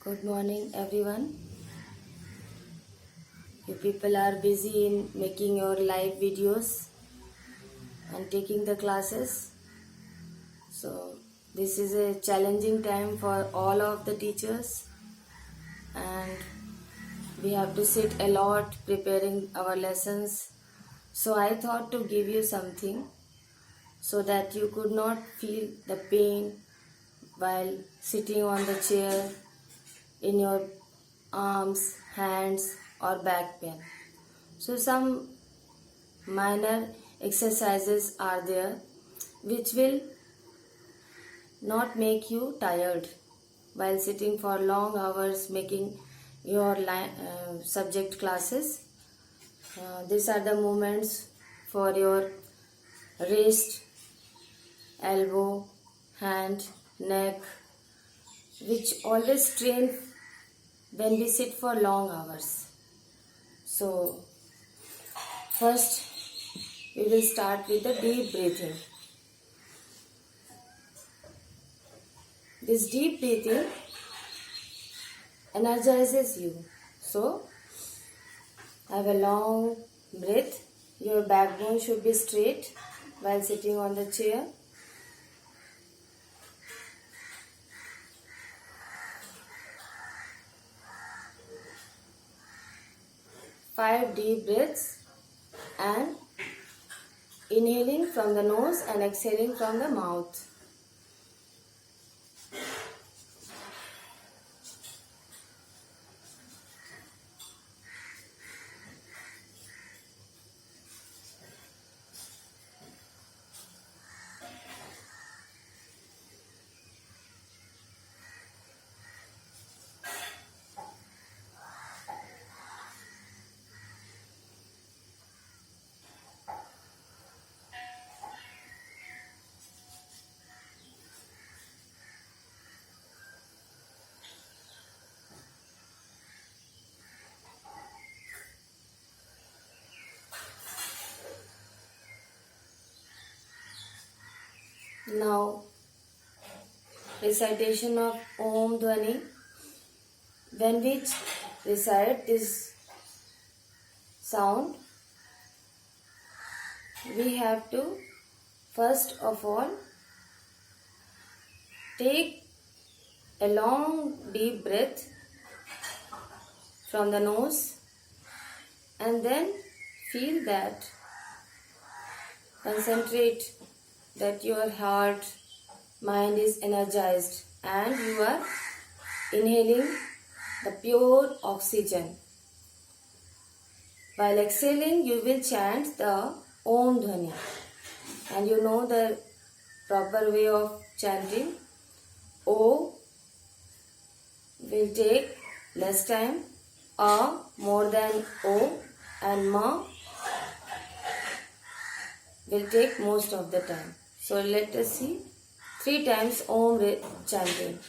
Good morning, everyone. You people are busy in making your live videos and taking the classes. So, this is a challenging time for all of the teachers, and we have to sit a lot preparing our lessons. So, I thought to give you something so that you could not feel the pain while sitting on the chair in your arms, hands, or back pain. So, some minor exercises are there which will not make you tired while sitting for long hours making your subject classes. These are the movements for your wrist, elbow, hand, neck, which always strain when we sit for long hours. So, first we will start with the deep breathing. This deep breathing energizes you. So, have a long breath. Your backbone should be straight while sitting on the chair. Five deep breaths and inhaling from the nose and exhaling from the mouth. Now, recitation of Om Dhwani. When we recite this sound, we have to first of all take a long deep breath from the nose and then feel that, concentrate that your heart, mind is energized and you are inhaling the pure oxygen. While exhaling, you will chant the Om Dhwani, and you know the proper way of chanting. O will take less time, A more than O, and Ma will take most of the time. So let us see 3 times Om chanting.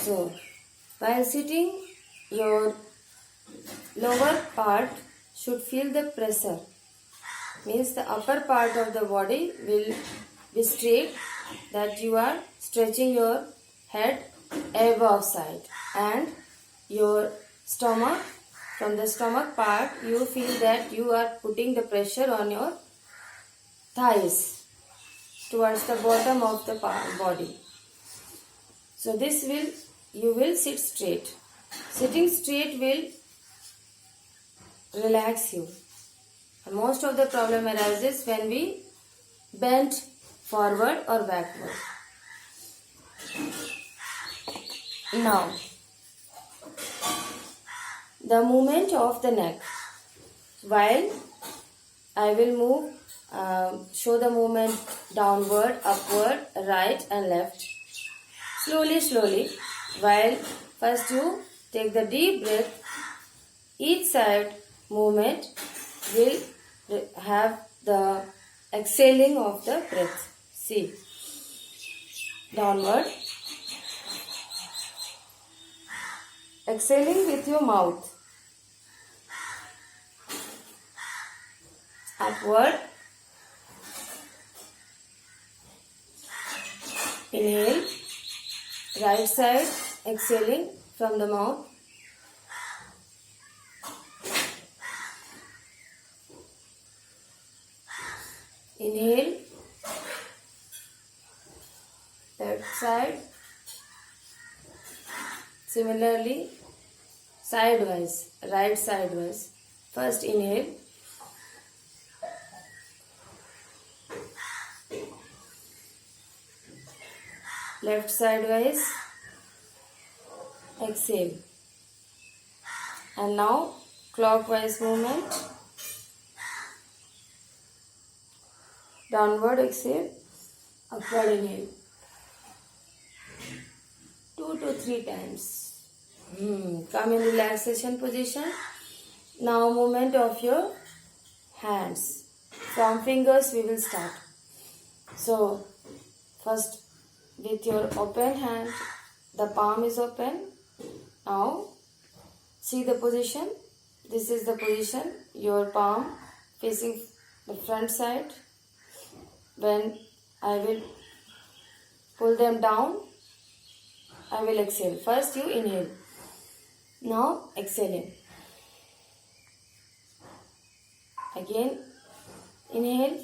So, while sitting, your lower part should feel the pressure. Means the upper part of the body will be straight, that you are stretching your head above side, and your stomach, from the stomach part you feel that you are putting the pressure on your thighs towards the bottom of the body. So this will, you will sit straight. Sitting straight will relax you. And most of the problem arises when we bend forward or backward. Now, the movement of the neck. While I will move show the movement downward, upward, right and left. Slowly, slowly. While first you take the deep breath, each side movement will have the exhaling of the breath. See. Downward. Exhaling with your mouth. Upward. Inhale. Right side exhaling from the mouth. Inhale. Left side. Similarly, sidewise, right sidewise. First inhale. Left sidewise. Exhale. And now clockwise movement. Downward exhale. Upward inhale. 2 to 3 times. Come in relaxation position. Now movement of your hands. From fingers we will start. So first with your open hand, the palm is open. Now see the position. This is the position. Your palm facing the front side. When I will pull them down, I will exhale. First you inhale. Now exhaling. Again inhale.